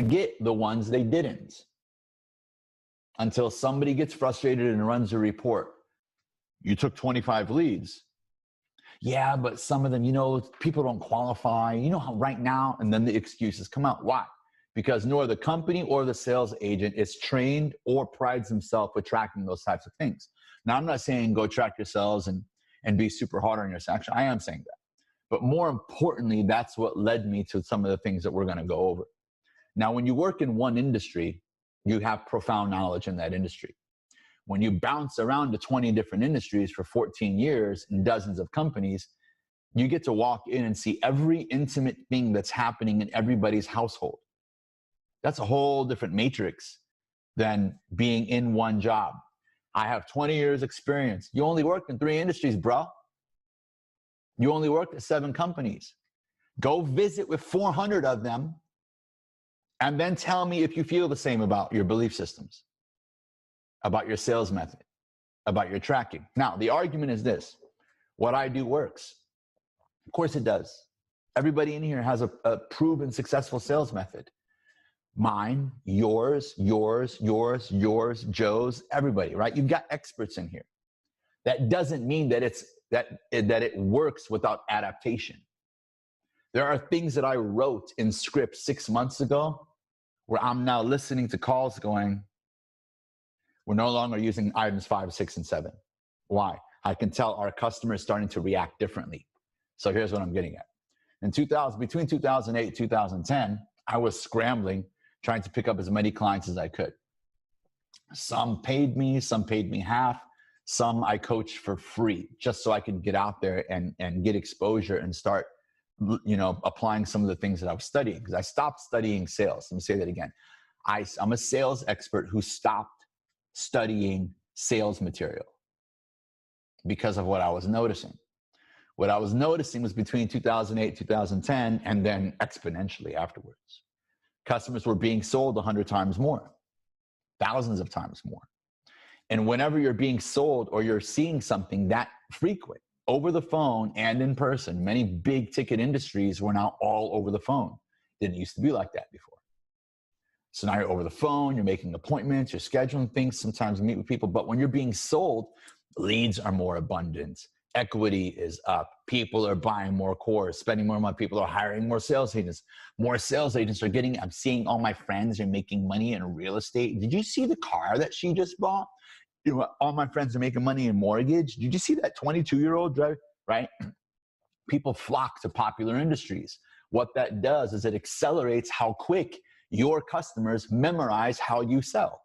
forget the ones they didn't. Until somebody gets frustrated and runs a report. You took 25 leads. Yeah, but some of them, people don't qualify. You know how right now, and then the excuses come out. Why? Because nor the company or the sales agent is trained or prides himself with tracking those types of things. Now, I'm not saying go track yourselves and be super hard on yourself. Actually, I am saying that. But more importantly, that's what led me to some of the things that we're going to go over. Now, when you work in one industry, you have profound knowledge in that industry. When you bounce around to 20 different industries for 14 years in dozens of companies, you get to walk in and see every intimate thing that's happening in everybody's household. That's a whole different matrix than being in one job. I have 20 years experience. You only worked in 3 industries, bro. You only worked at 7 companies. Go visit with 400 of them and then tell me if you feel the same about your belief systems, about your sales method, about your tracking. Now, the argument is this: what I do works. Of course it does. Everybody in here has a proven successful sales method. Mine, yours, Joe's, everybody, right? You've got experts in here. That doesn't mean that it works without adaptation. There are things that I wrote in script 6 months ago where I'm now listening to calls going, we're no longer using items 5, 6, and 7. Why? I can tell our customers starting to react differently. So here's what I'm getting at. Between 2008 and 2010, I was scrambling, trying to pick up as many clients as I could. Some paid me half. Some I coached for free just so I could get out there and get exposure and start, applying some of the things that I was studying, because I stopped studying sales. Let me say that again. I'm a sales expert who stopped studying sales material because of what I was noticing. What I was noticing was between 2008, 2010, and then exponentially afterwards. Customers were being sold 100 times more, thousands of times more. And whenever you're being sold or you're seeing something that frequent over the phone and in person, many big ticket industries were now all over the phone. Didn't used to be like that before. So now you're over the phone, you're making appointments, you're scheduling things, sometimes you meet with people. But when you're being sold, leads are more abundant. Equity is up. People are buying more cores, spending more money. People are hiring more sales agents. More sales agents are getting, I'm seeing all my friends are making money in real estate. Did you see the car that she just bought? All my friends are making money in mortgage. Did you see that 22-year-old driver, right? People flock to popular industries. What that does is it accelerates how quick your customers memorize how you sell.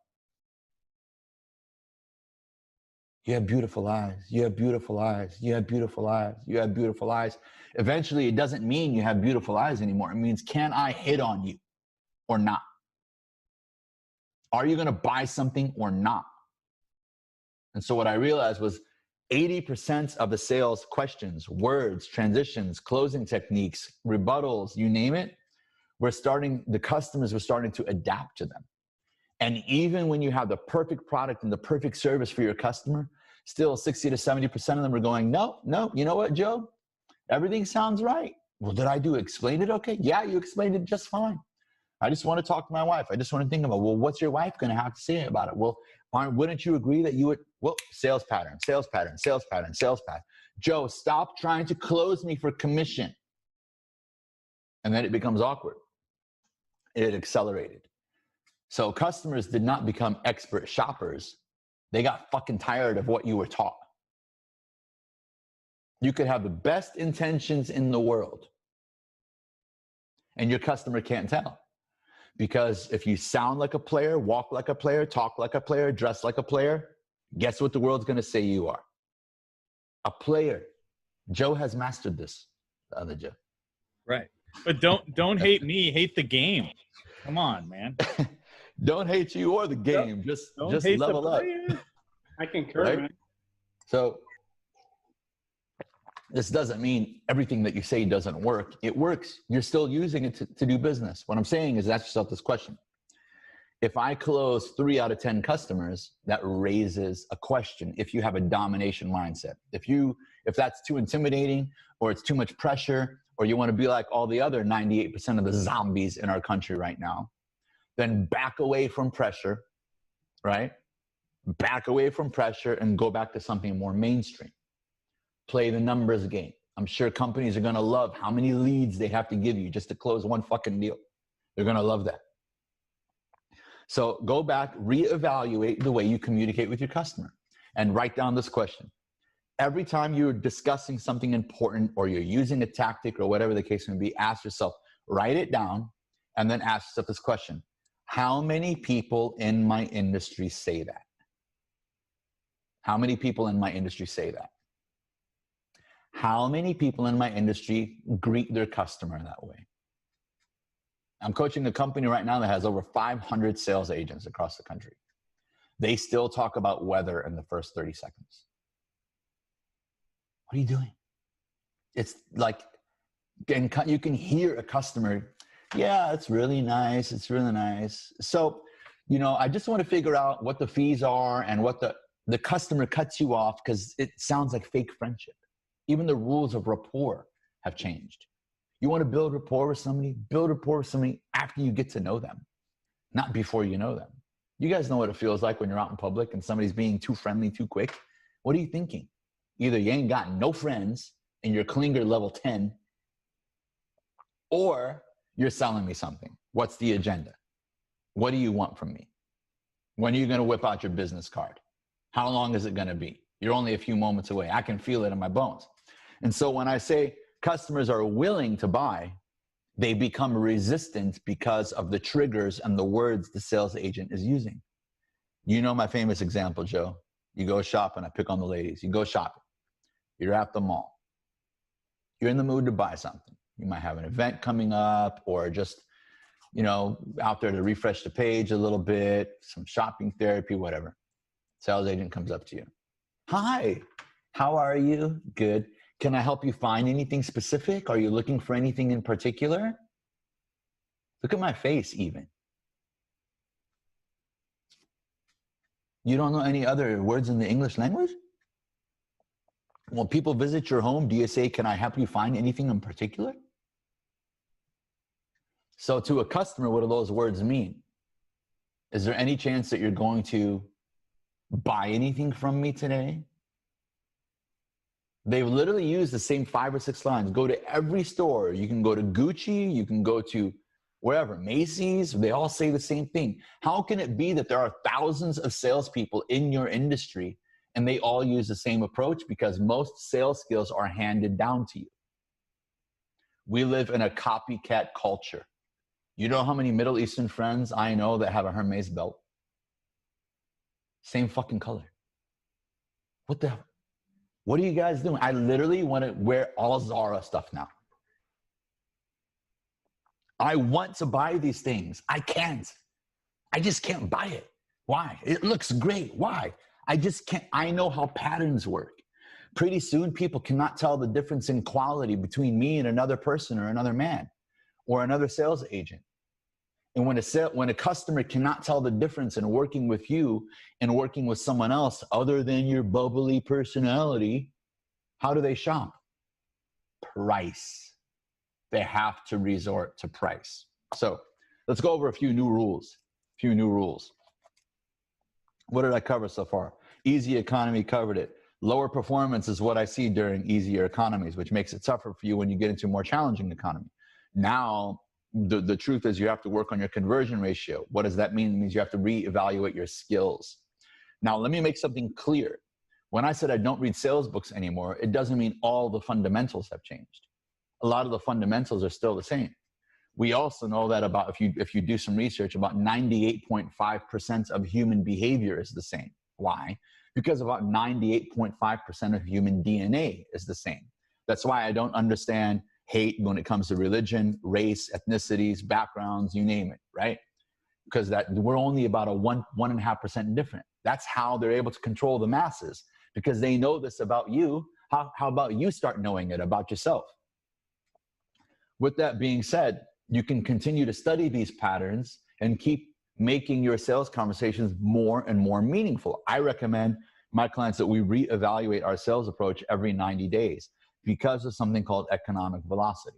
You have beautiful eyes. You have beautiful eyes. You have beautiful eyes. You have beautiful eyes. Eventually, it doesn't mean you have beautiful eyes anymore. It means, can I hit on you or not? Are you going to buy something or not? And so what I realized was 80% of the sales questions, words, transitions, closing techniques, rebuttals, you name it, the customers were starting to adapt to them. And even when you have the perfect product and the perfect service for your customer, still 60 to 70% of them are going, no, you know what, Joe? Everything sounds right. Well, did I explain it okay? Yeah, you explained it just fine. I just want to talk to my wife. I just want to think about, well, what's your wife going to have to say about it? Well, wouldn't you agree that you would, sales pattern. Joe, stop trying to close me for commission. And then it becomes awkward. It accelerated. So customers did not become expert shoppers. They got fucking tired of what you were taught. You could have the best intentions in the world, and your customer can't tell. Because if you sound like a player, walk like a player, talk like a player, dress like a player, guess what the world's going to say you are? A player. Joe has mastered this, the other Joe. Right. But don't hate me, hate the game. Come on, man. Don't hate you or the game. Just level up. I concur, right? man. So this doesn't mean everything that you say doesn't work. It works. You're still using it to do business. What I'm saying is ask yourself this question. If I close 3 out of 10 customers, that raises a question if you have a domination mindset. If that's too intimidating or it's too much pressure or you want to be like all the other 98% of the zombies in our country right now, then back away from pressure, right? Back away from pressure and go back to something more mainstream. Play the numbers game. I'm sure companies are going to love how many leads they have to give you just to close one fucking deal. They're going to love that. So go back, reevaluate the way you communicate with your customer, and write down this question. Every time you're discussing something important or you're using a tactic or whatever the case may be, ask yourself, write it down, and then ask yourself this question. How many people in my industry say that? How many people in my industry say that? How many people in my industry greet their customer that way? I'm coaching a company right now that has over 500 sales agents across the country. They still talk about weather in the first 30 seconds. What are you doing? It's like, and you can hear a customer, yeah, it's really nice. It's really nice. So, I just want to figure out what the fees are and what the customer cuts you off because it sounds like fake friendship. Even the rules of rapport have changed. You want to build rapport with somebody after you get to know them, not before you know them. You guys know what it feels like when you're out in public and somebody's being too friendly too quick. What are you thinking? Either you ain't got no friends and you're clinger level 10, or you're selling me something. What's the agenda? What do you want from me? When are you going to whip out your business card? How long is it going to be? You're only a few moments away. I can feel it in my bones. And so when I say customers are willing to buy, they become resistant because of the triggers and the words the sales agent is using. You know my famous example, Joe. You go shopping. I pick on the ladies. You go shopping. You're at the mall. You're in the mood to buy something. You might have an event coming up or just, out there to refresh the page a little bit, some shopping therapy, whatever. Sales agent comes up to you. Hi, how are you? Good. Can I help you find anything specific? Are you looking for anything in particular? Look at my face even. You don't know any other words in the English language? When people visit your home, do you say, can I help you find anything in particular? So to a customer, what do those words mean? Is there any chance that you're going to buy anything from me today? They've literally used the same 5 or 6 lines. Go to every store. You can go to Gucci. You can go to wherever, Macy's. They all say the same thing. How can it be that there are thousands of salespeople in your industry and they all use the same approach? Because most sales skills are handed down to you. We live in a copycat culture. You know how many Middle Eastern friends I know that have a Hermes belt? Same fucking color. What the hell? What are you guys doing? I literally want to wear all Zara stuff now. I want to buy these things. I can't. I just can't buy it. Why? It looks great. Why? I just can't. I know how patterns work. Pretty soon, people cannot tell the difference in quality between me and another person or another man or another sales agent. And when a customer cannot tell the difference in working with you and working with someone else other than your bubbly personality, how do they shop? Price. They have to resort to price. So let's go over a few new rules. What did I cover so far? Easy economy, covered it. Lower performance is what I see during easier economies, which makes it tougher for you when you get into a more challenging economy. Now, the truth is you have to work on your conversion ratio. What does that mean? It means you have to reevaluate your skills. Now, let me make something clear. When I said I don't read sales books anymore, it doesn't mean all the fundamentals have changed. A lot of the fundamentals are still the same. We also know that about, if you do some research, about 98.5% of human behavior is the same. Why? Because about 98.5% of human DNA is the same. That's why I don't understand hate when it comes to religion, race, ethnicities, backgrounds, you name it, right? Because we're only about a 1.5% different. That's how they're able to control the masses, because they know this about you. How about you start knowing it about yourself? With that being said, you can continue to study these patterns and keep making your sales conversations more and more meaningful. I recommend my clients that we reevaluate our sales approach every 90 days because of something called economic velocity.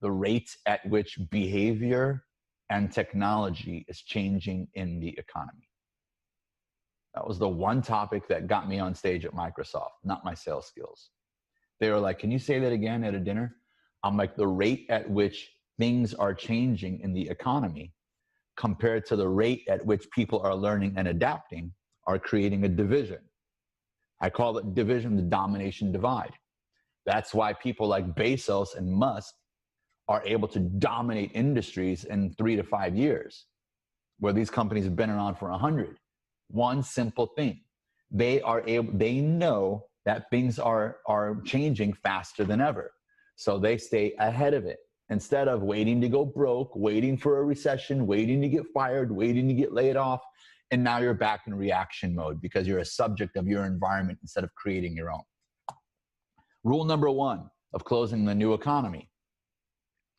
The rate at which behavior and technology is changing in the economy. That was the one topic that got me on stage at Microsoft, not my sales skills. They were like, can you say that again at a dinner? I'm like, the rate at which things are changing in the economy compared to the rate at which people are learning and adapting are creating a division. I call it division, the domination divide. That's why people like Bezos and Musk are able to dominate industries in 3 to 5 years, where these companies have been around for 100. One simple thing. They know that things are changing faster than ever. So they stay ahead of it. Instead of waiting to go broke, waiting for a recession, waiting to get fired, waiting to get laid off, and now you're back in reaction mode because you're a subject of your environment instead of creating your own. Rule number 1 of closing the new economy,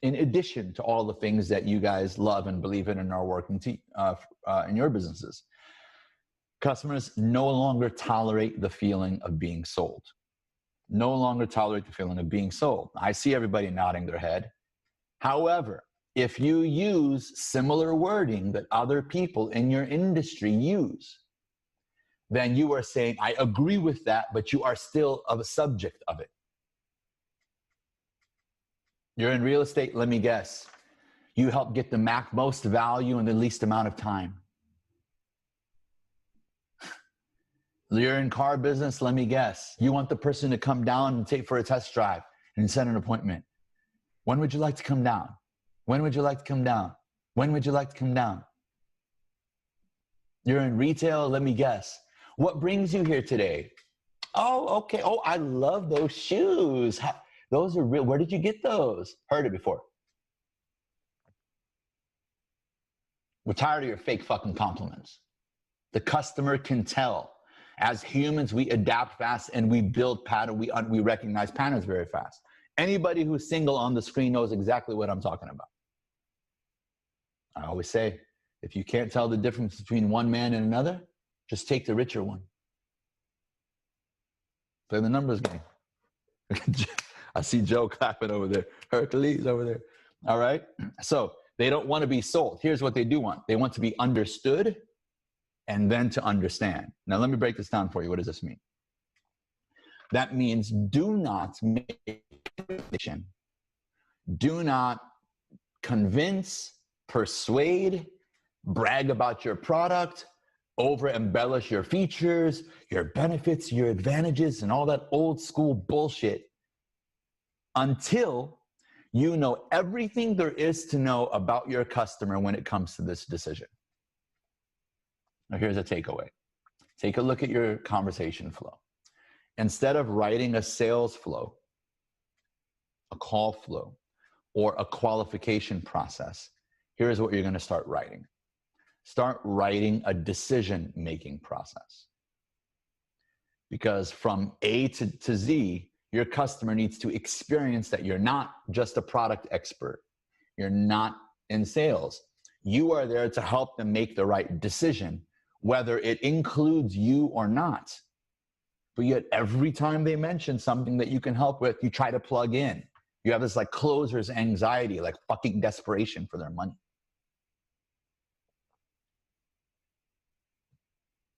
in addition to all the things that you guys love and believe in and are working in your businesses, customers no longer tolerate the feeling of being sold. No longer tolerate the feeling of being sold. I see everybody nodding their head. However, if you use similar wording that other people in your industry use, then you are saying, I agree with that, but you are still a subject of it. You're in real estate, let me guess. You help get the most value in the least amount of time. You're in car business, let me guess. You want the person to come down and take for a test drive and set an appointment. When would you like to come down? When would you like to come down? When would you like to come down? You're in retail, let me guess. What brings you here today? Oh, okay. Oh, I love those shoes. Those are real. Where did you get those? Heard it before. We're tired of your fake fucking compliments. The customer can tell. As humans, we adapt fast and we build pattern. We recognize patterns very fast. Anybody who's single on the screen knows exactly what I'm talking about. I always say, if you can't tell the difference between one man and another, just take the richer one. Play the numbers game. I see Joe clapping over there. Hercules over there. All right. So they don't want to be sold. Here's what they do want. They want to be understood and then to understand. Now, let me break this down for you. What does this mean? That means do not make a decision. Do not convince, persuade, brag about your product, over-embellish your features, your benefits, your advantages, and all that old school bullshit until you know everything there is to know about your customer when it comes to this decision. Now, here's a takeaway. Take a look at your conversation flow. Instead of writing a sales flow, a call flow, or a qualification process, here's what you're going to start writing. Start writing a decision-making process. Because from A to Z, your customer needs to experience that you're not just a product expert. You're not in sales. You are there to help them make the right decision, whether it includes you or not. But yet every time they mention something that you can help with, you try to plug in. You have this like closer's anxiety, like fucking desperation for their money.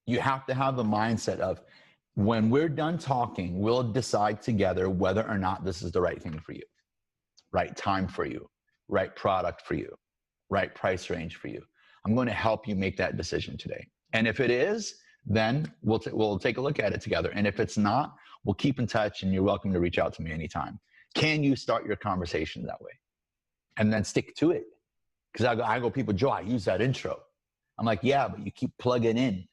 You have to have the mindset of, when we're done talking, we'll decide together whether or not this is the right thing for you, right time for you, right product for you, right price range for you. I'm going to help you make that decision today. And if it is, then we'll take a look at it together. And if it's not, we'll keep in touch and you're welcome to reach out to me anytime. Can you start your conversation that way? And then stick to it. Because I go, people, Joe, I use that intro. I'm like, yeah, but you keep plugging in.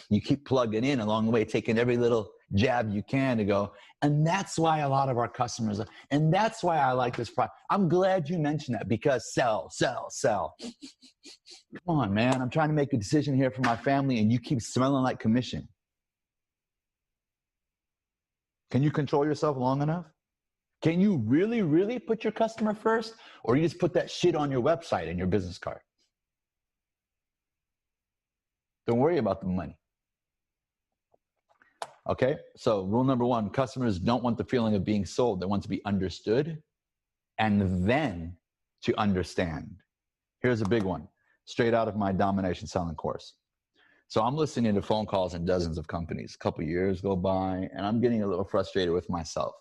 You keep plugging in along the way, taking every little jab you can to go. And that's why a lot of our customers, and that's why I like this product. I'm glad you mentioned that, because sell, sell, sell. Come on, man. I'm trying to make a decision here for my family and you keep smelling like commission. Can you control yourself long enough? Can you really, really put your customer first? Or you just put that shit on your website and your business card? Don't worry about the money. Okay, so rule number 1, customers don't want the feeling of being sold. They want to be understood and then to understand. Here's a big one, straight out of my domination selling course. So I'm listening to phone calls in dozens of companies. A couple of years go by, and I'm getting a little frustrated with myself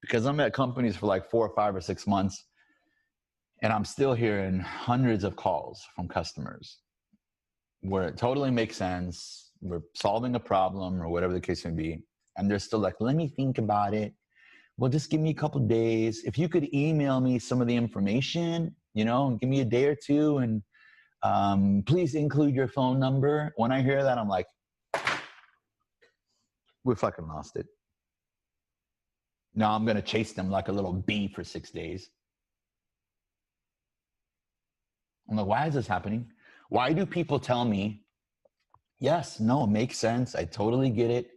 because I'm at companies for like 4 or 5 or 6 months, and I'm still hearing hundreds of calls from customers where it totally makes sense. We're solving a problem or whatever the case may be. And they're still like, let me think about it. Well, just give me a couple of days. If you could email me some of the information, you know, give me a day or two, and please include your phone number. When I hear that, I'm like, we fucking lost it. Now I'm going to chase them like a little bee for 6 days. I'm like, why is this happening? Why do people tell me, yes, no, it makes sense. I totally get it.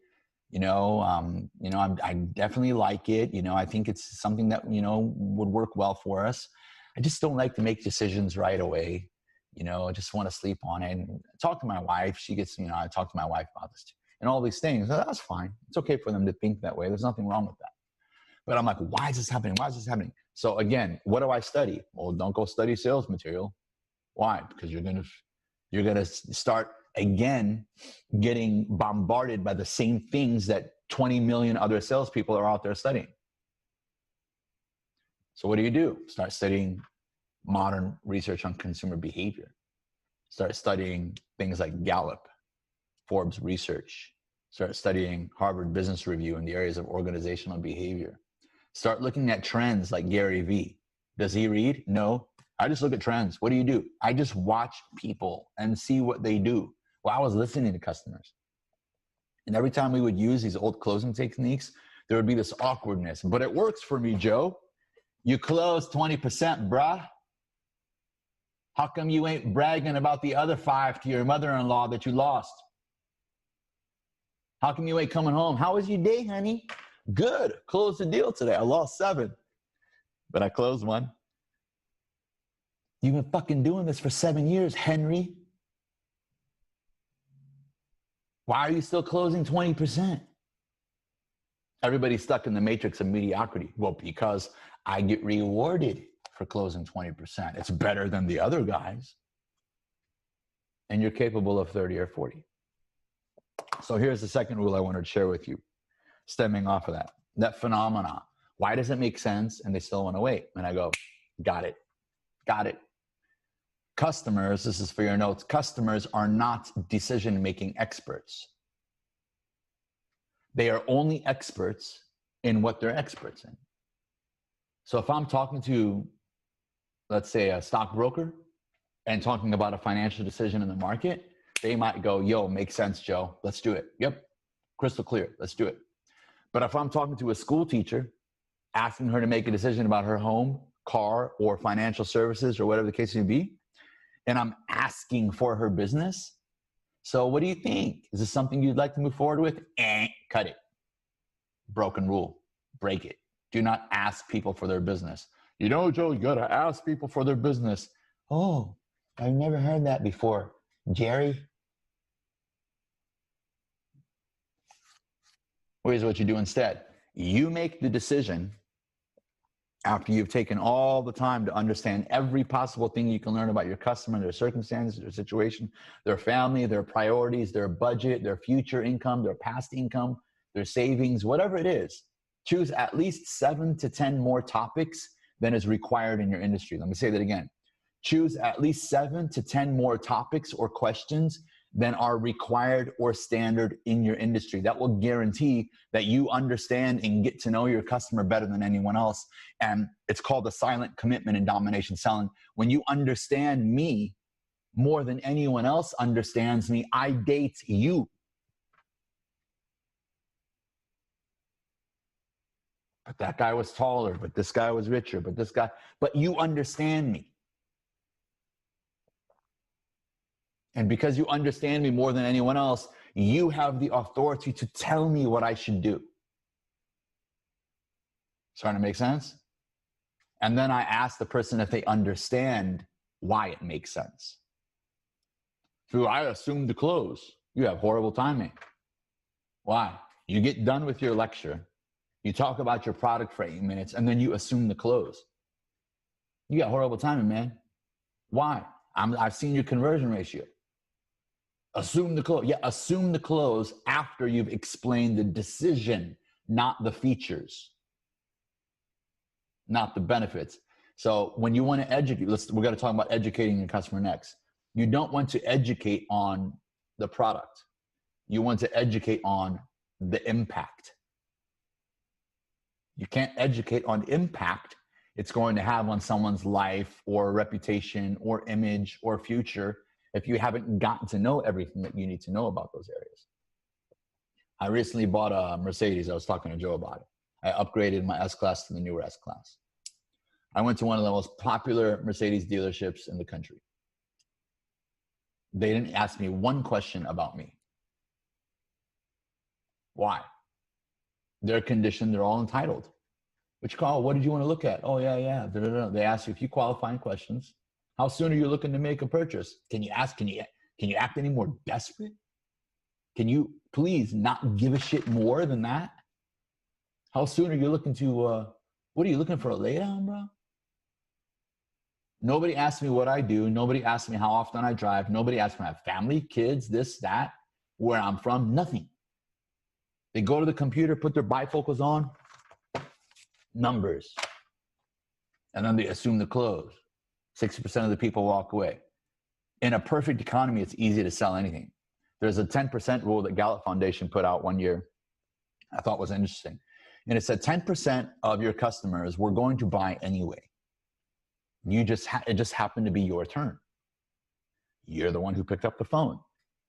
I definitely like it. I think it's something that, would work well for us. I just don't like to make decisions right away. I just want to sleep on it and talk to my wife. She gets, I talk to my wife about this too, and all these things. That's fine. It's okay for them to think that way. There's nothing wrong with that. But I'm like, why is this happening? Why is this happening? So again, what do I study? Well, don't go study sales material. Why? Because you're gonna start again getting bombarded by the same things that 20 million other salespeople are out there studying. So what do? Start studying modern research on consumer behavior. Start studying things like Gallup, Forbes research. Start studying Harvard Business Review in the areas of organizational behavior. Start looking at trends like Gary Vee. Does he read? No. I just look at trends. What do? I just watch people and see what they do. Well, I was listening to customers. And every time we would use these old closing techniques, there would be this awkwardness. But it works for me, Joe. You close 20%, bruh. How come you ain't bragging about the other 5 to your mother-in-law that you lost? How come you ain't coming home? How was your day, honey? Good. Closed the deal today. I lost 7, but I closed one. You've been fucking doing this for 7 years, Henry. Why are you still closing 20%? Everybody's stuck in the matrix of mediocrity. Well, because I get rewarded for closing 20%. It's better than the other guys. And you're capable of 30 or 40. So here's the second rule I wanted to share with you, stemming off of that phenomena. Why does it make sense and they still want to wait? And I go, got it. Customers, this is for your notes, customers are not decision-making experts. They are only experts in what they're experts in. So if I'm talking to, let's say, a stockbroker and talking about a financial decision in the market, they might go, yo, makes sense, Joe. Let's do it. Yep, crystal clear. Let's do it. But if I'm talking to a school teacher, asking her to make a decision about her home, car, or financial services, or whatever the case may be, and I'm asking for her business. So what do you think? Is this something you'd like to move forward with? Cut it. Broken rule. Break it. Do not ask people for their business. Joe, you gotta ask people for their business. Oh, I've never heard that before. Jerry? Here's what you do instead. You make the decision after you've taken all the time to understand every possible thing you can learn about your customer, their circumstances, their situation, their family, their priorities, their budget, their future income, their past income, their savings, whatever it is. Choose at least 7 to 10 more topics than is required in your industry. Let me say that again. Choose at least 7 to 10 more topics or questions than are required or standard in your industry. That will guarantee that you understand and get to know your customer better than anyone else. And it's called the silent commitment in domination selling. When you understand me more than anyone else understands me, I date you. But that guy was taller, but this guy was richer, but you understand me. And because you understand me more than anyone else, you have the authority to tell me what I should do. Starting to make sense? And then I ask the person if they understand why it makes sense. I assume to close. You have horrible timing. Why? You get done with your lecture, you talk about your product for 8 minutes, and then you assume the close. You got horrible timing, man. Why? I've seen your conversion ratio. Assume the close. Yeah, assume the close after you've explained the decision, not the features, not the benefits. So when you want to educate, we're going to talk about educating your customer next. You don't want to educate on the product. You want to educate on the impact. You can't educate on impact it's going to have on someone's life or reputation or image or future if you haven't gotten to know everything that you need to know about those areas. I recently bought a Mercedes. I was talking to Joe about it. I upgraded my S-Class to the newer S-Class. I went to one of the most popular Mercedes dealerships in the country. They didn't ask me one question about me. Why? They're conditioned, they're all entitled. Which car? What did you want to look at? Oh, yeah. They ask you a few qualifying questions. How soon are you looking to make a purchase? Can you act any more desperate? Can you please not give a shit more than that? How soon are you looking to, what are you looking for, a laydown, bro? Nobody asked me what I do. Nobody asked me how often I drive. Nobody asked me if I have family, kids, this, that, where I'm from, nothing. They go to the computer, put their bifocals on, numbers, and then they assume the close. 60% of the people walk away. In a perfect economy, it's easy to sell anything. There's a 10% rule that Gallup Foundation put out one year I thought was interesting. And it said 10% of your customers were going to buy anyway. It just happened to be your turn. You're the one who picked up the phone.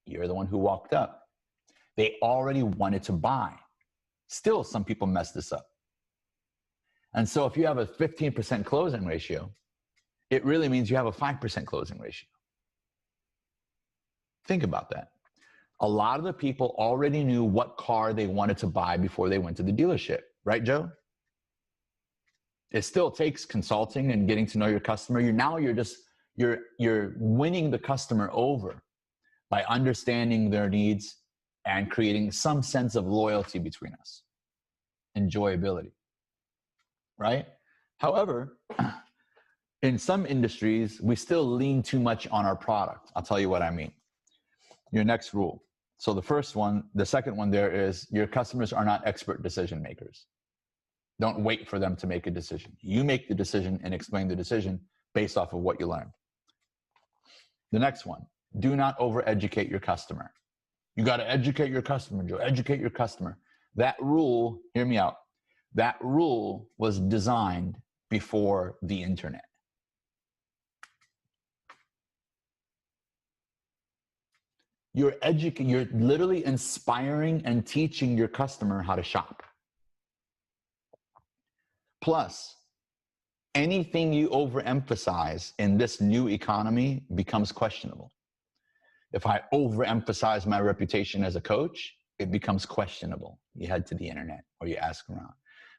You're the one who walked up. They already wanted to buy. Still, some people mess this up. And so if you have a 15% closing ratio, it really means you have a 5% closing ratio. Think about that. A lot of the people already knew what car they wanted to buy before they went to the dealership. Right, Joe? It still takes consulting and getting to know your customer. You're winning the customer over by understanding their needs and creating some sense of loyalty between us. Enjoyability. Right? However, in some industries, we still lean too much on our product. I'll tell you what I mean. Your next rule. So the second one there is your customers are not expert decision makers. Don't wait for them to make a decision. You make the decision and explain the decision based off of what you learned. The next one, do not overeducate your customer. You got to educate your customer, Joe. Educate your customer. That rule, hear me out. That rule was designed before the internet. You're literally inspiring and teaching your customer how to shop. Plus, anything you overemphasize in this new economy becomes questionable. If I overemphasize my reputation as a coach, it becomes questionable. You head to the internet or you ask around.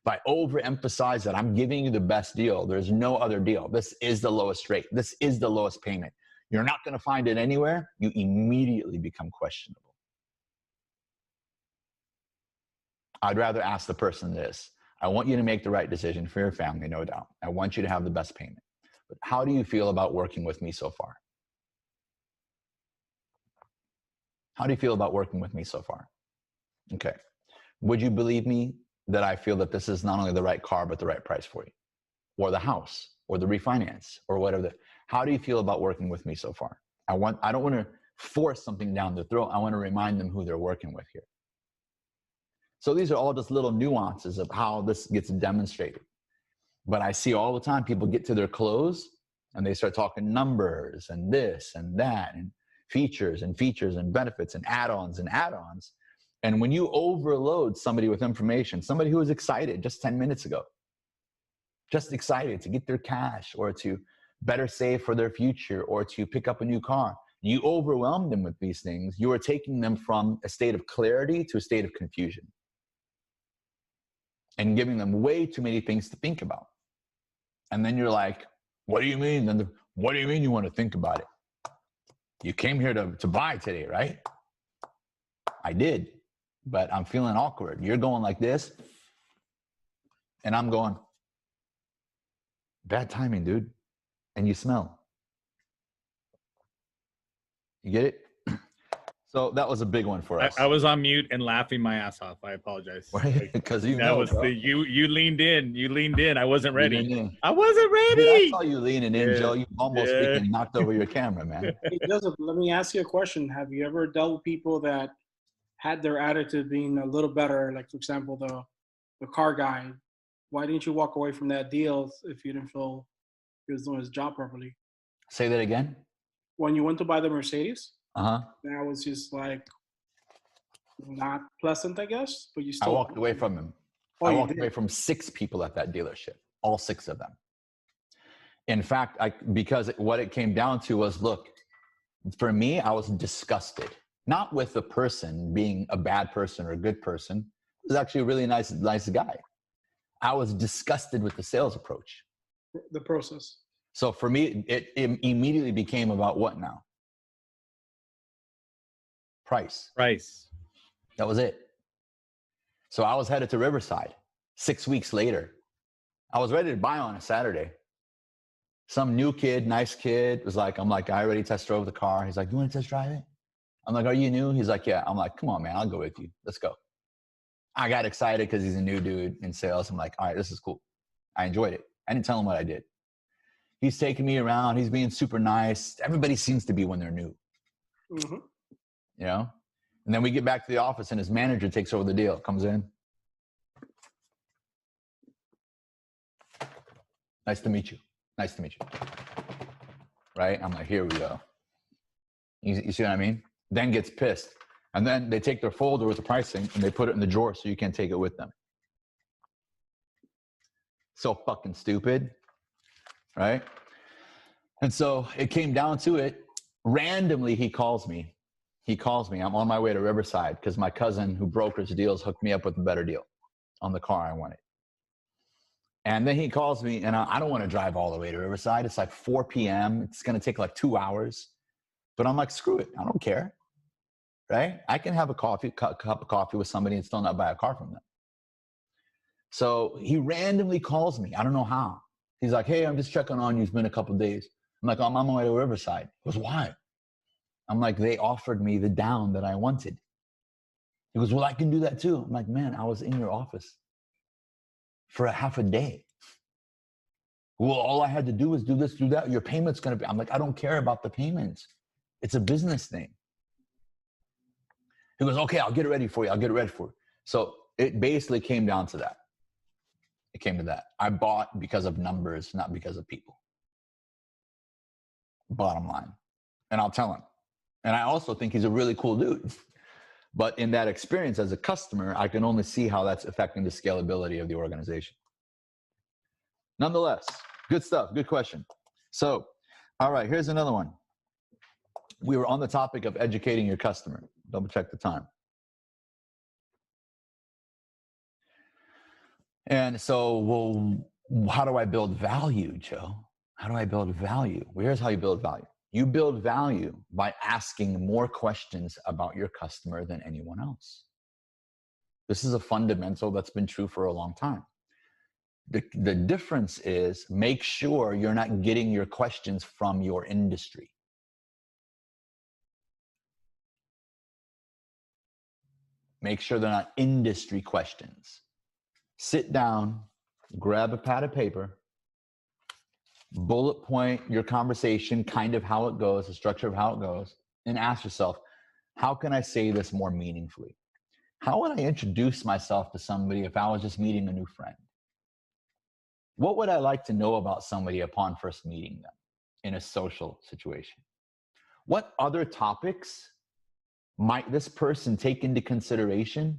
If I overemphasize that I'm giving you the best deal, there's no other deal. This is the lowest rate. This is the lowest payment. You're not going to find it anywhere. You immediately become questionable. I'd rather ask the person this. I want you to make the right decision for your family, no doubt. I want you to have the best payment. But how do you feel about working with me so far? How do you feel about working with me so far? Okay. Would you believe me that I feel that this is not only the right car, but the right price for you? Or the house, or the refinance, or whatever. How do you feel about working with me so far? I don't want to force something down their throat. I want to remind them who they're working with here. So these are all just little nuances of how this gets demonstrated. But I see all the time people get to their close and they start talking numbers and this and that and features and benefits and add-ons and add-ons. And when you overload somebody with information, somebody who was excited just 10 minutes ago, just excited to get their cash or to better save for their future or to pick up a new car, you overwhelm them with these things. You are taking them from a state of clarity to a state of confusion and giving them way too many things to think about. And then you're like, what do you mean? What do you mean you want to think about it? You came here to buy today, right? I did, but I'm feeling awkward. You're going like this, and I'm going, bad timing, dude. And you smell. You get it? So that was a big one for us. I was on mute and laughing my ass off. I apologize. Because you that know, was bro. you leaned in. You leaned in. I wasn't ready. In. I wasn't Dude, I ready. saw you leaning in, Joe. You almost freaking knocked over your camera, man. Hey, Joseph, let me ask you a question. Have you ever dealt with people that had their attitude being a little better? Like, for example, the car guy. Why didn't you walk away from that deal if you didn't feel he was doing his job properly? Say that again. When you went to buy the Mercedes, that was just like not pleasant, I guess. But you still. I walked away from him. I walked away from 6 people at that dealership. All 6 of them. In fact, because what it came down to was, look, for me, I was disgusted. Not with the person being a bad person or a good person. He was actually a really nice guy. I was disgusted with the sales approach. The process. So for me, it immediately became about what now? Price. That was it. So I was headed to Riverside 6 weeks later. I was ready to buy on a Saturday. Some new kid, nice kid, I'm like, I already test drove the car. He's like, you want to test drive it? I'm like, are you new? He's like, yeah. I'm like, come on, man, I'll go with you. Let's go. I got excited because he's a new dude in sales. I'm like, all right, this is cool. I enjoyed it. I didn't tell him what I did. He's taking me around. He's being super nice. Everybody seems to be when they're new. Mm-hmm. You know? And then we get back to the office and his manager takes over the deal, comes in. Nice to meet you. Nice to meet you. Right? I'm like, here we go. You see what I mean? Then gets pissed. And then they take their folder with the pricing and they put it in the drawer so you can't take it with them. So fucking stupid. Right? And so it came down to it. Randomly, he calls me. I'm on my way to Riverside because my cousin who brokers deals hooked me up with a better deal on the car I wanted. And then he calls me, and I don't want to drive all the way to Riverside. It's like 4 p.m. It's going to take like 2 hours. But I'm like, screw it. I don't care. Right? I can have a cup of coffee with somebody and still not buy a car from them. So he randomly calls me. I don't know how. He's like, hey, I'm just checking on you. It's been a couple of days. I'm like, I'm on my way to Riverside. He goes, why? I'm like, they offered me the down that I wanted. He goes, well, I can do that too. I'm like, man, I was in your office for a half a day. Well, all I had to do was do this, do that. Your payment's going to be, I'm like, I don't care about the payments. It's a business thing. He goes, okay, I'll get it ready for you. So it basically came down to that. It came to that. I bought because of numbers, not because of people. Bottom line. And I'll tell him. And I also think he's a really cool dude. But in that experience as a customer, I can only see how that's affecting the scalability of the organization. Nonetheless, good stuff. Good question. So, all right, here's another one. We were on the topic of educating your customer. Double check the time. And so, well, how do I build value, Joe? How do I build value? Well, here's how you build value. You build value by asking more questions about your customer than anyone else. This is a fundamental that's been true for a long time. The difference is make sure you're not getting your questions from your industry. Make sure they're not industry questions. Sit down, grab a pad of paper, bullet point your conversation, kind of how it goes, the structure of how it goes, and ask yourself, how can I say this more meaningfully? How would I introduce myself to somebody if I was just meeting a new friend? What would I like to know about somebody upon first meeting them in a social situation? What other topics might this person take into consideration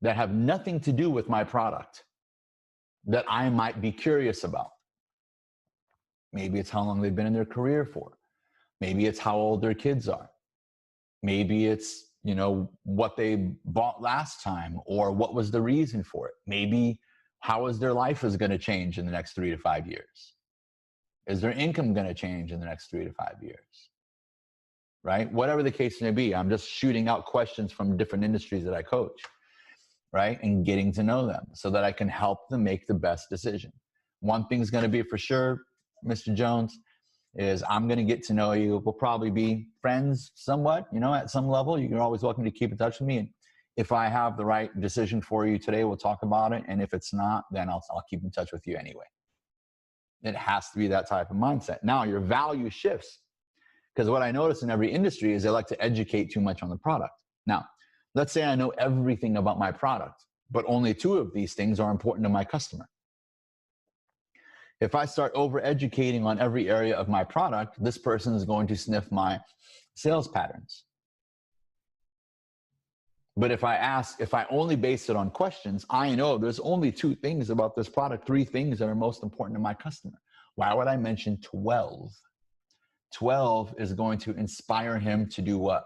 that have nothing to do with my product that I might be curious about? Maybe it's how long they've been in their career for. Maybe it's how old their kids are. Maybe it's, what they bought last time or what was the reason for it. Maybe how is their life is going to change in the next 3 to 5 years? Is their income going to change in the next 3 to 5 years? Right? Whatever the case may be, I'm just shooting out questions from different industries that I coach, right? And getting to know them so that I can help them make the best decision. One thing's going to be for sure, Mr. Jones, is I'm going to get to know you. We'll probably be friends somewhat, you know, at some level. You're always welcome to keep in touch with me. And if I have the right decision for you today, we'll talk about it. And if it's not, then I'll keep in touch with you anyway. It has to be that type of mindset. Now your value shifts, because what I notice in every industry is they like to educate too much on the product. Now, let's say I know everything about my product, but only 2 of these things are important to my customer. If I start over-educating on every area of my product, this person is going to sniff my sales patterns. But if I only base it on questions, I know there's only 2 things about this product, 3 things that are most important to my customer. Why would I mention 12? 12 is going to inspire him to do what?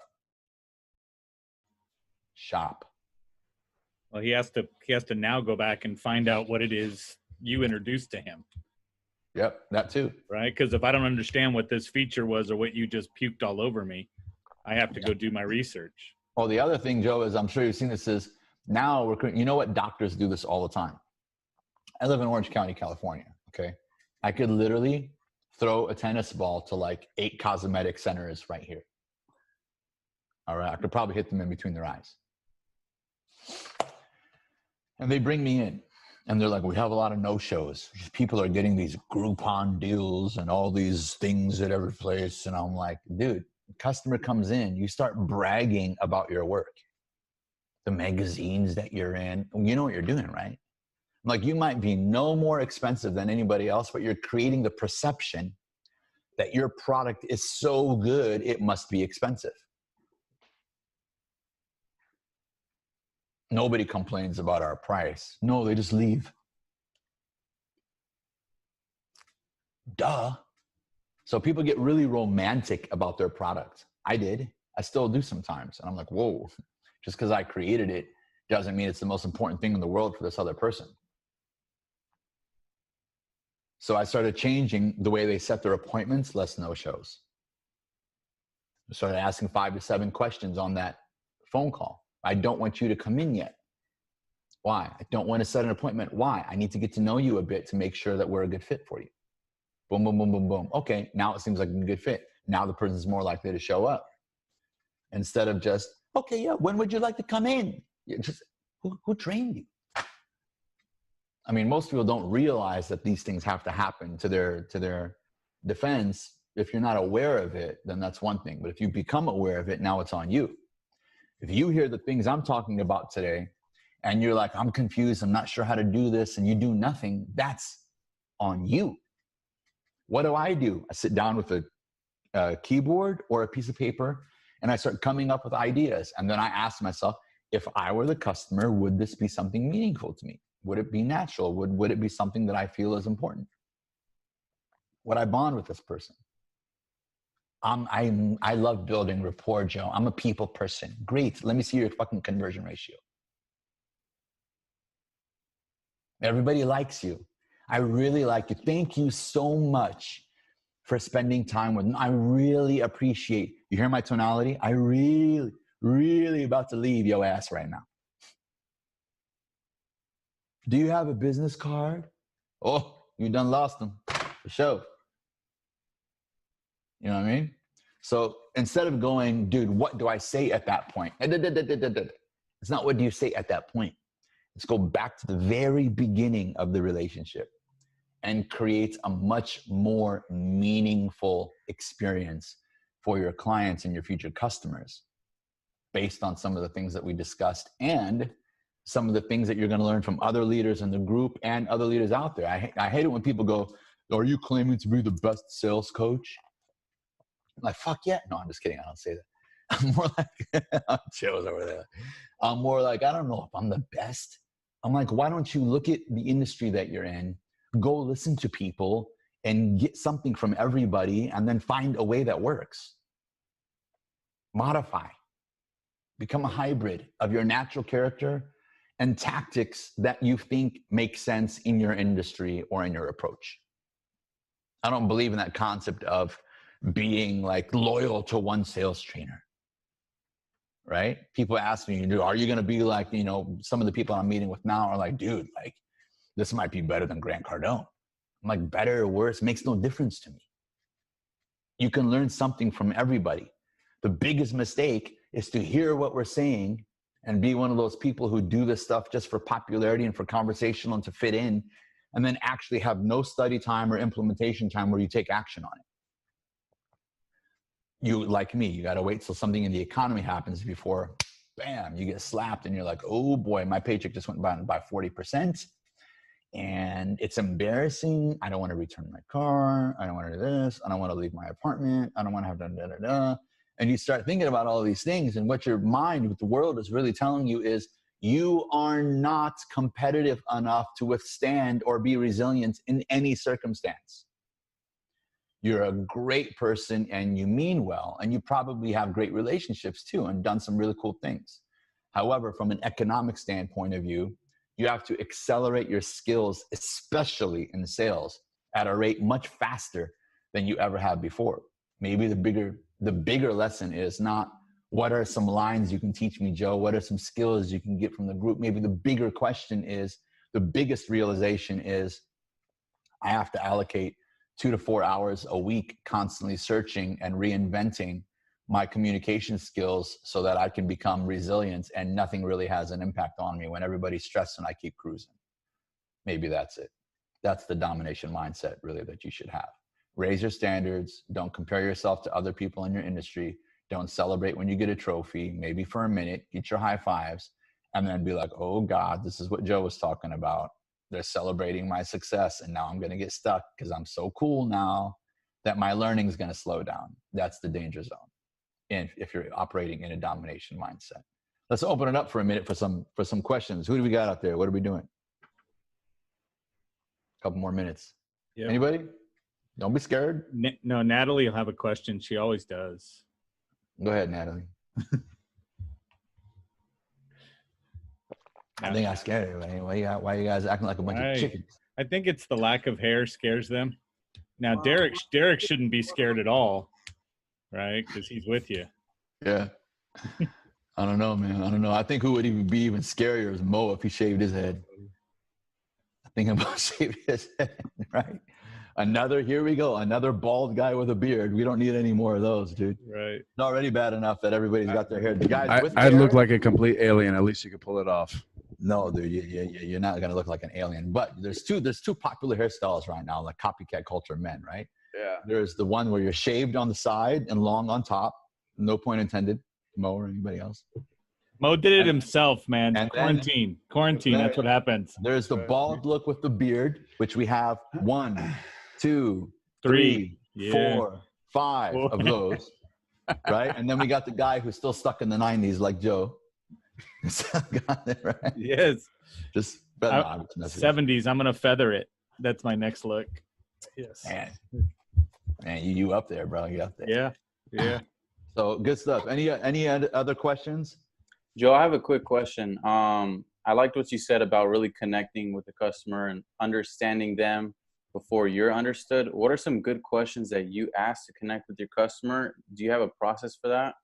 Shop. Well, he has to now go back and find out what it is you introduced to him. Yep, that too. Right? Because if I don't understand what this feature was or what you just puked all over me, I have to go do my research. Well, the other thing, Joe, is I'm sure you've seen this, is now you know what, doctors do this all the time. I live in Orange County, California, okay? I could literally throw a tennis ball to like 8 cosmetic centers right here. All right, I could probably hit them in between their eyes. And they bring me in. And they're like, we have a lot of no-shows. People are getting these Groupon deals and all these things at every place. And I'm like, dude, customer comes in, you start bragging about your work, the magazines that you're in. You know what you're doing, right? Like, you might be no more expensive than anybody else, but you're creating the perception that your product is so good, it must be expensive. Nobody complains about our price. No, they just leave. Duh. So people get really romantic about their product. I did. I still do sometimes. And I'm like, whoa, just because I created it doesn't mean it's the most important thing in the world for this other person. So I started changing the way they set their appointments, less no-shows. I started asking 5 to 7 questions on that phone call. I don't want you to come in yet. Why? I don't want to set an appointment. Why? I need to get to know you a bit to make sure that we're a good fit for you. Boom, boom, boom, boom, boom. Okay, now it seems like a good fit. Now the person's more likely to show up. Instead of just, okay, yeah, when would you like to come in? Just, who trained you? I mean, most people don't realize that these things have to happen to their defense. If you're not aware of it, then that's one thing. But if you become aware of it, now it's on you. If you hear the things I'm talking about today, and you're like, I'm confused, I'm not sure how to do this, and you do nothing, that's on you. What do? I sit down with a keyboard or a piece of paper, and I start coming up with ideas. And then I ask myself, if I were the customer, would this be something meaningful to me? Would it be natural? Would it be something that I feel is important? Would I bond with this person? I love building rapport, Joe. I'm a people person. Great. Let me see your fucking conversion ratio. Everybody likes you. I really like you. Thank you so much for spending time with me. I really appreciate. You hear my tonality? I really about to leave your ass right now. Do you have a business card? Oh, you done lost them. For sure. You know what I mean? So instead of going, dude, what do I say at that point? It's not what do you say at that point. Let's go back to the very beginning of the relationship and create a much more meaningful experience for your clients and your future customers based on some of the things that we discussed and some of the things that you're going to learn from other leaders in the group and other leaders out there. I hate it when people go, are you claiming to be the best sales coach? I'm like, fuck yeah. No, I'm just kidding. I don't say that. I'm more like, Joe's over there. I'm more like, I don't know if I'm the best. I'm like, why don't you look at the industry that you're in, go listen to people and get something from everybody and then find a way that works. Modify. Become a hybrid of your natural character and tactics that you think make sense in your industry or in your approach. I don't believe in that concept of being like loyal to one sales trainer, right? People ask me, are you going to be like, some of the people I'm meeting with now are like, dude, like this might be better than Grant Cardone. I'm like, better or worse makes no difference to me. You can learn something from everybody. The biggest mistake is to hear what we're saying and be one of those people who do this stuff just for popularity and for conversational and to fit in, and then actually have no study time or implementation time where you take action on it. You, like me, you got to wait till something in the economy happens before, bam, you get slapped and you're like, oh boy, my paycheck just went by 40%. And it's embarrassing. I don't want to return my car. I don't want to do this. I don't want to leave my apartment. I don't want to have da-da-da-da. And you start thinking about all these things, and what your mind, what the world is really telling you is you are not competitive enough to withstand or be resilient in any circumstance. You're a great person and you mean well, and you probably have great relationships too and done some really cool things. However, from an economic standpoint of view, you have to accelerate your skills, especially in sales, at a rate much faster than you ever have before. Maybe the bigger lesson is not what are some lines you can teach me, Joe? What are some skills you can get from the group? Maybe the bigger question is, the biggest realization is, I have to allocate 2 to 4 hours a week constantly searching and reinventing my communication skills so that I can become resilient and nothing really has an impact on me when everybody's stressed and I keep cruising. Maybe that's it. That's the domination mindset really that you should have. Raise your standards. Don't compare yourself to other people in your industry. Don't celebrate when you get a trophy, maybe for a minute, get your high fives, and then be like, oh God, this is what Joe was talking about. They're celebrating my success, and now I'm going to get stuck because I'm so cool now that my learning is going to slow down. That's the danger zone. And if you're operating in a domination mindset. Let's open it up for a minute for some questions. Who do we got out there? What are we doing? A couple more minutes. Yep. Anybody? Don't be scared. No, Natalie will have a question. She always does. Go ahead, Natalie. I think I scared everybody. Why you guys acting like a bunch of chickens? I think it's the lack of hair scares them. Now, Derek shouldn't be scared at all, right? Because he's with you. Yeah. I don't know, man. I don't know. I think who would even be even scarier is Mo if he shaved his head. Thinking about shaving his head, right? Here we go. Another bald guy with a beard. We don't need any more of those, dude. Right. It's already bad enough that everybody's got their hair. The guys with I'd look like a complete alien. At least you could pull it off. No, dude, you're not gonna look like an alien. But there's two popular hairstyles right now, like copycat culture men, right? Yeah. There's the one where you're shaved on the side and long on top. No point intended. Mo or anybody else. Mo did it himself, man. Quarantine. That's what happens. There's the bald look with the beard, which we have 1, 2, 3, 4, 5 of those, right? And then we got the guy who's still stuck in the 90s, like Joe. Got it, right? Yes. Just 70s. I'm gonna feather it. That's my next look. Yes. Man, you up there, bro? You up there? Yeah. So good stuff. Any other questions? Joe, I have a quick question. I liked what you said about really connecting with the customer and understanding them before you're understood. What are some good questions that you ask to connect with your customer? Do you have a process for that?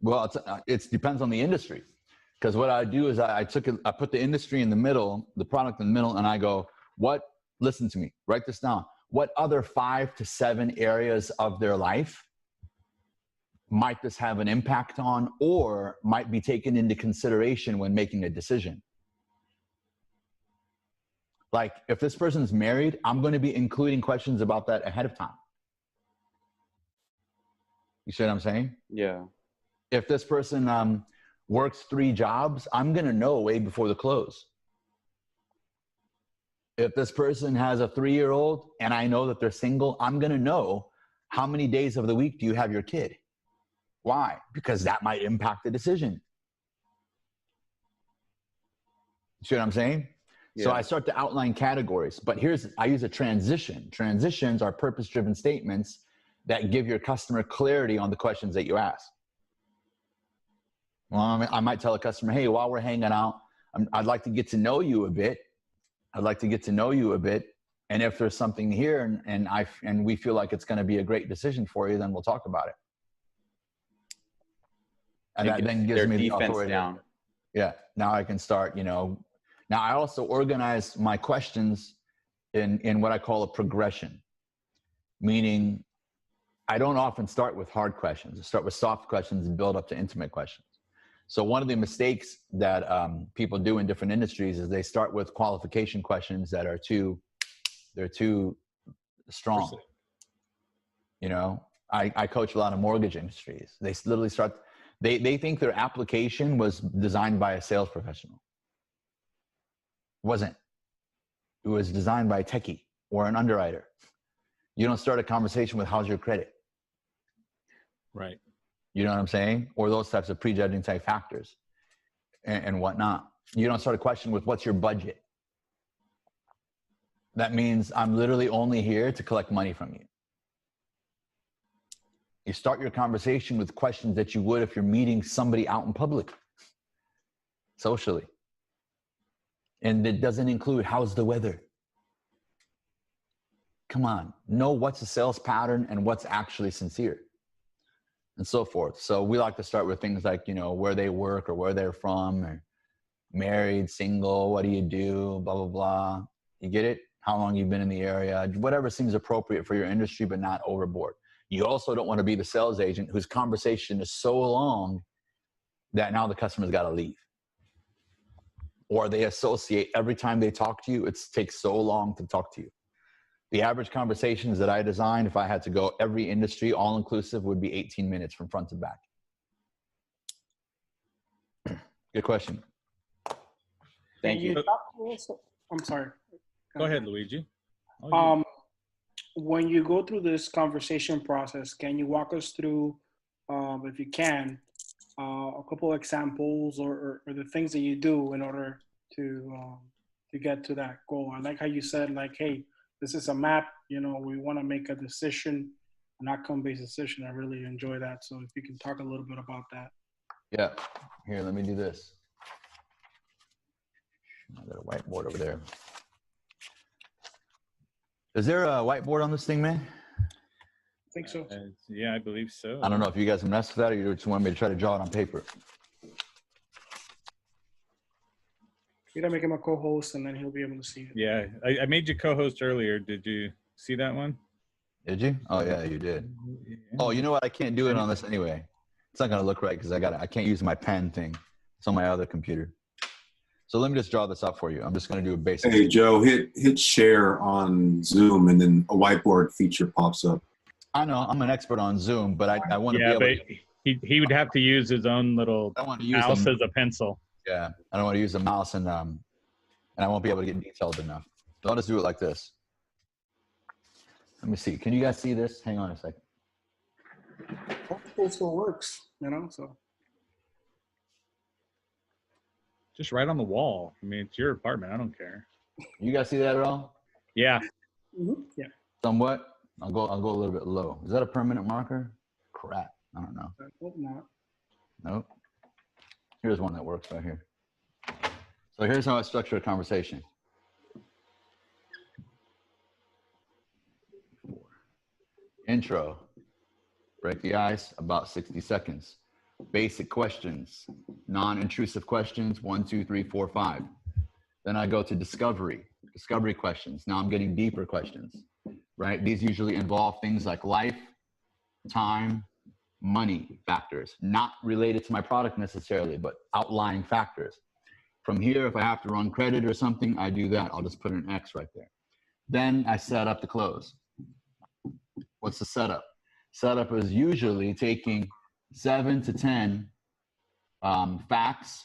Well, it depends on the industry. Because what I do is I put the industry in the middle, the product in the middle, and I go, listen to me, write this down. What other 5 to 7 areas of their life might this have an impact on or might be taken into consideration when making a decision? Like if this person's married, I'm going to be including questions about that ahead of time. You see what I'm saying? Yeah. If this person works 3 jobs, I'm going to know way before the close. If this person has a 3-year-old and I know that they're single, I'm going to know how many days of the week do you have your kid? Why? Because that might impact the decision. You see what I'm saying? Yeah. So I start to outline categories, but I use a transition. Transitions are purpose-driven statements that give your customer clarity on the questions that you ask. Well, I might tell a customer, hey, while we're hanging out, I'd like to get to know you a bit. And if there's something here and we feel like it's going to be a great decision for you, then we'll talk about it. And that then gives me the authority. Down. Yeah. Now I can start, now I also organize my questions in what I call a progression, meaning I don't often start with hard questions. I start with soft questions and build up to intimate questions. So one of the mistakes that people do in different industries is they start with qualification questions that are they're too strong. You know, I coach a lot of mortgage industries. They literally start, they think their application was designed by a sales professional. It wasn't. It was designed by a techie or an underwriter. You don't start a conversation with how's your credit? Right. You know what I'm saying? Or those types of prejudging type factors and whatnot. You don't start a question with what's your budget? That means I'm literally only here to collect money from you. You start your conversation with questions that you would if you're meeting somebody out in public, socially. And it doesn't include how's the weather? Come on, know what's a sales pattern and what's actually sincere and so forth. So we like to start with things like, you know, where they work or where they're from, or married, single, what do you do, blah, blah, blah. You get it? How long you've been in the area, whatever seems appropriate for your industry, but not overboard. You also don't want to be the sales agent whose conversation is so long that now the customer's got to leave. Or they associate every time they talk to you, it takes so long to talk to you. The average conversations that I designed, if I had to go every industry, all inclusive, would be 18 minutes from front to back. Good question. Thank you. I'm sorry. Go ahead, Luigi. When you go through this conversation process, can you walk us through, if you can, a couple of examples or the things that you do in order to get to that goal? I like how you said, like, hey, this is a map, you know, we want to make a decision, an outcome-based decision. I really enjoy that. So if you can talk a little bit about that. Yeah. Here, let me do this. I got a whiteboard over there. Is there a whiteboard on this thing, man? I think so. Yeah, I believe so. I don't know if you guys mess with that or you just want me to try to draw it on paper. You gotta make him a co-host and then he'll be able to see it. Yeah, I made you co-host earlier. Did you see that one? Did you? Oh yeah, you did. Oh, you know what? I can't do it on this anyway. It's not gonna look right because I can't use my pen thing. It's on my other computer. So let me just draw this up for you. I'm just gonna do a basic. Hey Joe, hit share on Zoom and then a whiteboard feature pops up. I know I'm an expert on Zoom, but I want to be able. But he would have to use his own little mouse as a pencil. Yeah, I don't want to use the mouse and I won't be able to get detailed enough. So I'll just do it like this. Let me see. Can you guys see this? Hang on a second. Hopefully it still works, you know, so. Just right on the wall. I mean, it's your apartment. I don't care. You guys see that at all? Yeah. Mm-hmm. Yeah. Somewhat. I'll go a little bit low. Is that a permanent marker? Crap. I don't know. I hope not. Nope. Here's one that works right here. So here's how I structure a conversation. Intro. Break the ice, about 60 seconds. Basic questions, non-intrusive questions, 1, 2, 3, 4, 5. Then I go to discovery questions. Now I'm getting deeper questions, right? These usually involve things like life, time, money factors, not related to my product necessarily, but outlying factors. From here, if I have to run credit or something, I do that. I'll just put an X right there. Then I set up the close. What's the setup? Setup is usually taking 7 to 10 facts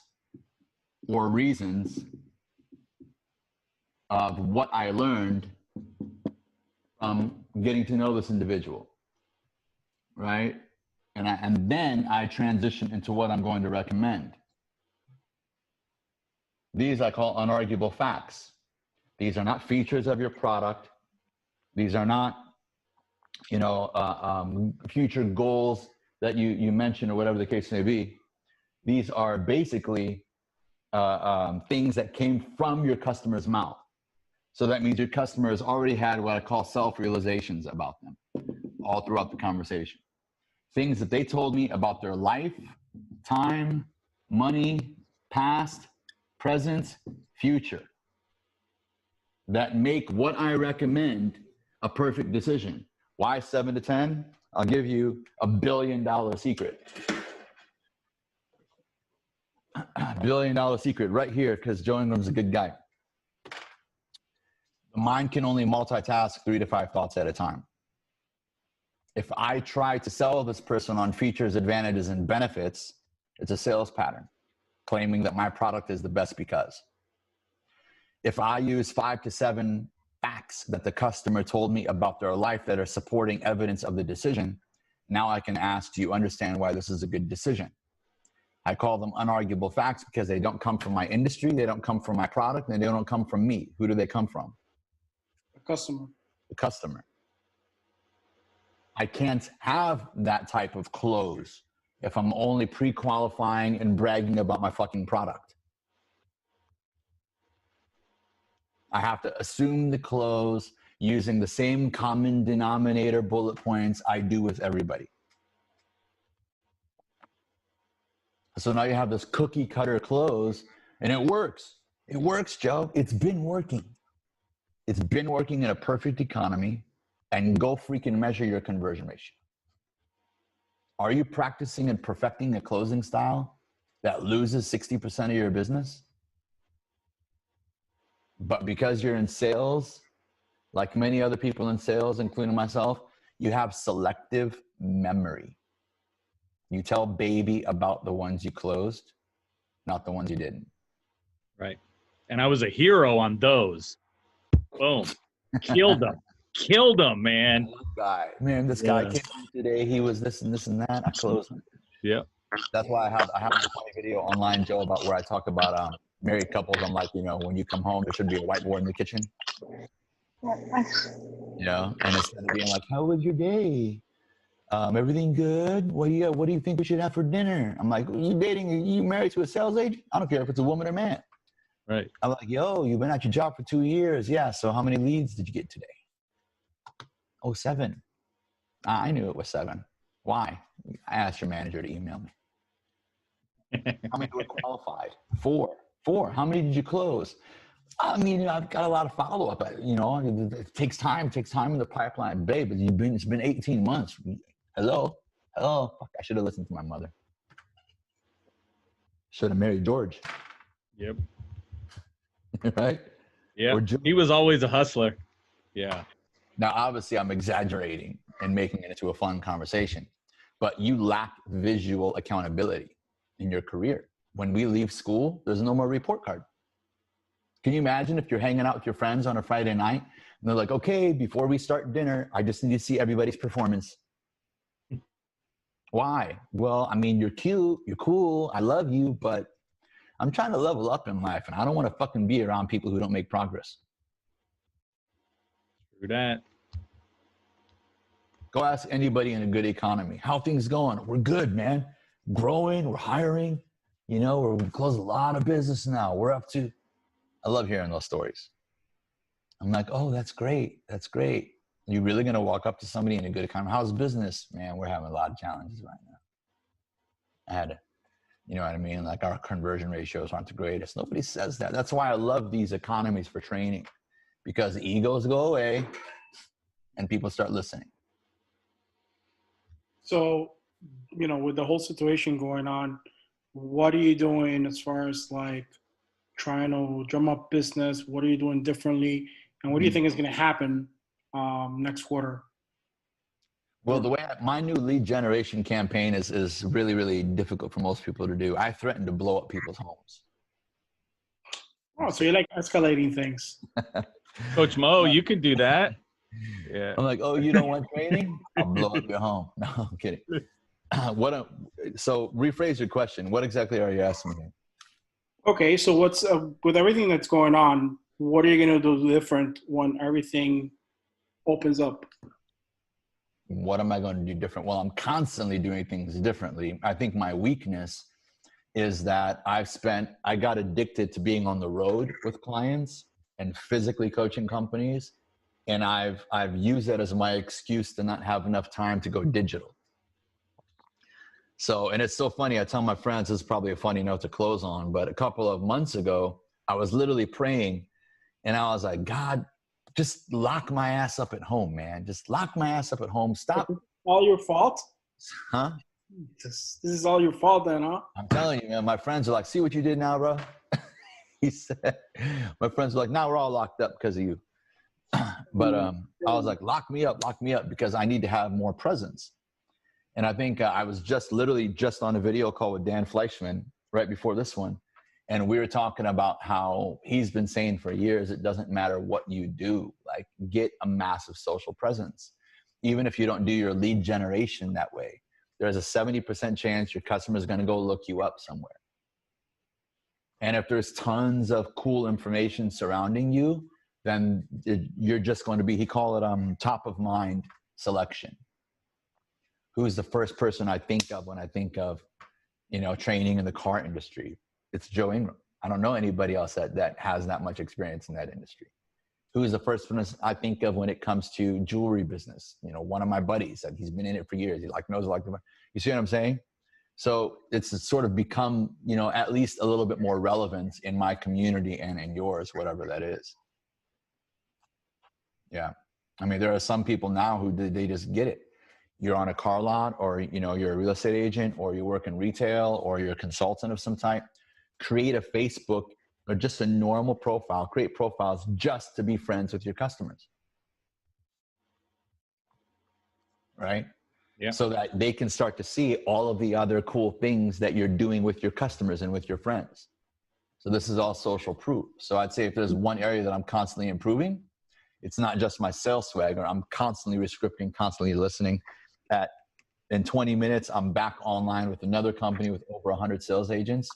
or reasons of what I learned from getting to know this individual, right? And then I transition into what I'm going to recommend. These I call unarguable facts. These are not features of your product. These are not, you know, future goals that you mentioned or whatever the case may be. These are basically things that came from your customer's mouth. So that means your customer has already had what I call self-realizations about them all throughout the conversation. Things that they told me about their life, time, money, past, present, future, that make what I recommend a perfect decision. Why 7 to 10? I'll give you $1 billion secret. $1 billion secret right here, because Joe Ingram's a good guy. The mind can only multitask 3 to 5 thoughts at a time. If I try to sell this person on features, advantages, and benefits, it's a sales pattern, claiming that my product is the best because. If I use 5 to 7 facts that the customer told me about their life that are supporting evidence of the decision, now I can ask, do you understand why this is a good decision? I call them unarguable facts because they don't come from my industry, they don't come from my product, and they don't come from me. Who do they come from? The customer. The customer. I can't have that type of close if I'm only pre-qualifying and bragging about my fucking product. I have to assume the close using the same common denominator bullet points I do with everybody. So now you have this cookie cutter close, and it works. It works, Joe. It's been working. It's been working in a perfect economy, and go freaking measure your conversion ratio. Are you practicing and perfecting a closing style that loses 60% of your business? But because you're in sales, like many other people in sales, including myself, you have selective memory. You tell baby about the ones you closed, not the ones you didn't. Right. And I was a hero on those. Boom. Killed them. Killed them, man. Guy, man, this guy came in today. He was this and this and that. I closed him. Yeah. That's why I have a funny video online, Joe, about where I talk about married couples. I'm like, when you come home, there should be a whiteboard in the kitchen. And instead of being like, how was your day? Everything good? What do you think we should have for dinner? I'm like, you married to a sales agent? I don't care if it's a woman or man. Right. I'm like, yo, you've been at your job for 2 years. Yeah. So how many leads did you get today? Oh, 7. I knew it was 7. Why? I asked your manager to email me. How many were qualified? 4. How many did you close? I mean, I've got a lot of follow-up. It takes time in the pipeline. Babe, it's been 18 months. Hello? Fuck, I should have listened to my mother. Should have married George. Yep. Right? Yeah. He was always a hustler. Yeah. Now, obviously, I'm exaggerating and making it into a fun conversation, but you lack visual accountability in your career. When we leave school, there's no more report card. Can you imagine if you're hanging out with your friends on a Friday night and they're like, okay, before we start dinner, I just need to see everybody's performance. Why? Well, I mean, you're cute, you're cool, I love you, but I'm trying to level up in life and I don't want to fucking be around people who don't make progress. True that. Go ask anybody in a good economy. How things going? We're good, man. Growing, we're hiring. We've closed a lot of business now. We're up to, I love hearing those stories. I'm like, oh, that's great. That's great. You really going to walk up to somebody in a good economy? How's business? Man, we're having a lot of challenges right now. I had to, you know what I mean? Like our conversion ratios aren't the greatest. Nobody says that. That's why I love these economies for training, because egos go away and people start listening. So, with the whole situation going on, what are you doing as far as like trying to drum up business? What are you doing differently? And what do you think is going to happen next quarter? Well, the way my new lead generation campaign is really, really difficult for most people to do. I threaten to blow up people's homes. Oh, so you like escalating things. Coach Mo, you could do that. Yeah. I'm like, oh, you don't want training? I'll blow up your home. No, I'm kidding. So rephrase your question. What exactly are you asking me? Okay, so what's with everything that's going on, what are you going to do different when everything opens up? What am I going to do different? Well, I'm constantly doing things differently. I think my weakness is that I got addicted to being on the road with clients and physically coaching companies. And I've used that as my excuse to not have enough time to go digital. So, and it's so funny. I tell my friends, this is probably a funny note to close on, but a couple of months ago, I was literally praying and I was like, God, just lock my ass up at home, man. Just lock my ass up at home. Stop all your fault? Huh? This is all your fault then, huh? I'm telling you, man, my friends are like, see what you did now, bro? He said, my friends were like, now we're all locked up because of you. But I was like, lock me up, because I need to have more presence. And I think I was literally just on a video call with Dan Fleischman right before this one. And we were talking about how he's been saying for years, it doesn't matter what you do, like get a massive social presence. Even if you don't do your lead generation that way, there's a 70% chance your customer is going to go look you up somewhere. And if there's tons of cool information surrounding you, then you're just going to be, he called it top of mind selection. Who's the first person I think of when I think of, training in the car industry? It's Joe Ingram. I don't know anybody else that has that much experience in that industry. Who is the first person I think of when it comes to jewelry business? One of my buddies, he's been in it for years. He knows you see what I'm saying? So it's sort of become, at least a little bit more relevant in my community and in yours, whatever that is. Yeah. I mean, there are some people now who they just get it. You're on a car lot, or, you're a real estate agent, or you work in retail, or you're a consultant of some type. Create a Facebook or just a normal profile. Create profiles just to be friends with your customers. Right? Yeah. So that they can start to see all of the other cool things that you're doing with your customers and with your friends. So this is all social proof. So I'd say if there's one area that I'm constantly improving, it's not just my sales swagger. I'm constantly rescripting, constantly listening. In 20 minutes, I'm back online with another company with over 100 sales agents,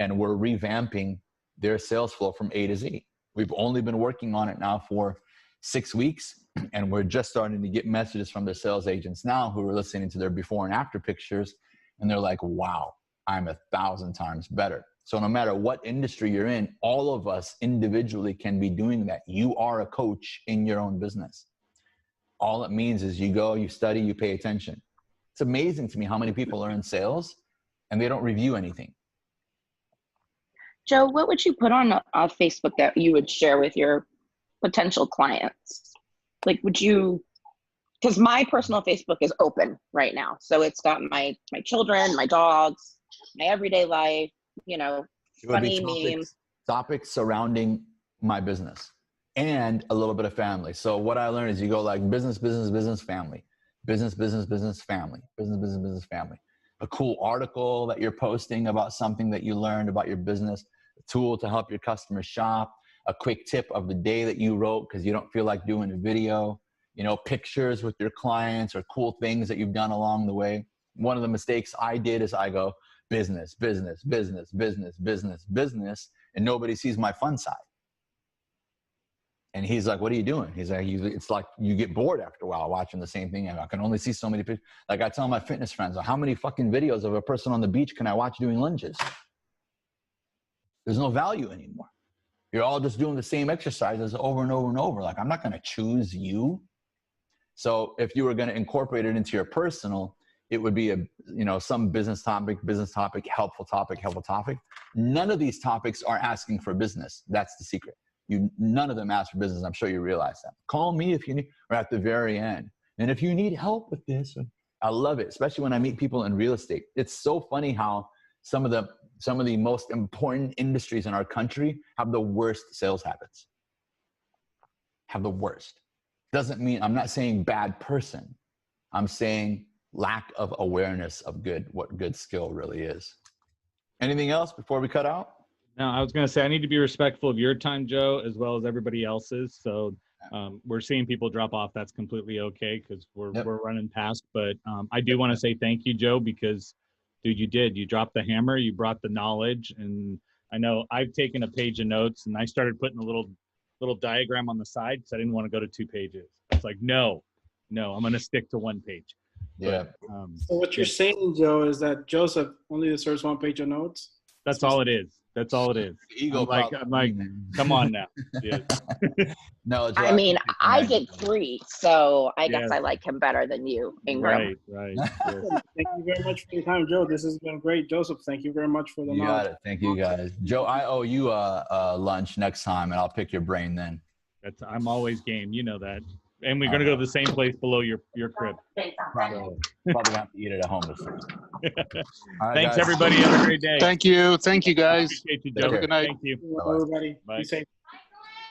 and we're revamping their sales flow from A to Z. We've only been working on it now for 6 weeks, and we're just starting to get messages from the sales agents now who are listening to their before and after pictures, and they're like, wow, I'm 1,000 times better. So no matter what industry you're in, all of us individually can be doing that. You are a coach in your own business. All it means is you go, you study, you pay attention. It's amazing to me how many people are in sales and they don't review anything. Joe, what would you put on Facebook that you would share with your potential clients? Like, would you, because my personal Facebook is open right now. So it's got my children, my dogs, my everyday life, funny memes. Topics surrounding my business and a little bit of family. So what I learned is you go like business, business, business, family, business, business, business, family, business, business, business, family. A cool article that you're posting about something that you learned about your business, a tool to help your customers shop, a quick tip of the day that you wrote because you don't feel like doing a video, pictures with your clients or cool things that you've done along the way. One of the mistakes I did is I go business, business, business, business, business, business, and nobody sees my fun side. And he's like, what are you doing? He's like, it's like you get bored after a while watching the same thing. And I can only see so many pictures. Like I tell my fitness friends, how many fucking videos of a person on the beach can I watch doing lunges? There's no value anymore. You're all just doing the same exercises over and over and over. Like, I'm not going to choose you. So if you were going to incorporate it into your personal, it would be some business topic, helpful topic. None of these topics are asking for business. That's the secret. None of them ask for business. I'm sure you realize that. Call me if you need, or at the very end. And if you need help with this, I love it, especially when I meet people in real estate. It's so funny how some of the most important industries in our country have the worst sales habits. Have the worst. Doesn't mean, I'm not saying bad person. I'm saying lack of awareness of what good skill really is. Anything else before we cut out? No, I was going to say, I need to be respectful of your time, Joe, as well as everybody else's. So we're seeing people drop off. That's completely okay because we're running past. But I do want to say thank you, Joe, because, dude, you dropped the hammer. You brought the knowledge. And I know I've taken a page of notes, and I started putting a little diagram on the side because I didn't want to go to 2 pages. It's like, no, I'm going to stick to 1 page. Yeah. But, so what you're saying, Joe, is that Joseph only deserves 1 page of notes? That's all it is. That's all it is. Ego I'm like, come on now. Yeah. No, Joe, I mean, I did 3, so I guess I like him better than you, Ingram. Right. Yes. Thank you very much for your time, Joe. This has been great. Joseph, thank you very much for the knowledge. Got it. Thank you, guys. Joe, I owe you a lunch next time, and I'll pick your brain then. I'm always game. You know that. And we're gonna go to the same place below your crib. Probably gonna have to eat it at home this week. All right, Thanks guys. everybody. Have a great day. Thank you. Thank you, guys. Appreciate you, Take Joe. care. Good night. Thank you. Everybody, Bye. be safe.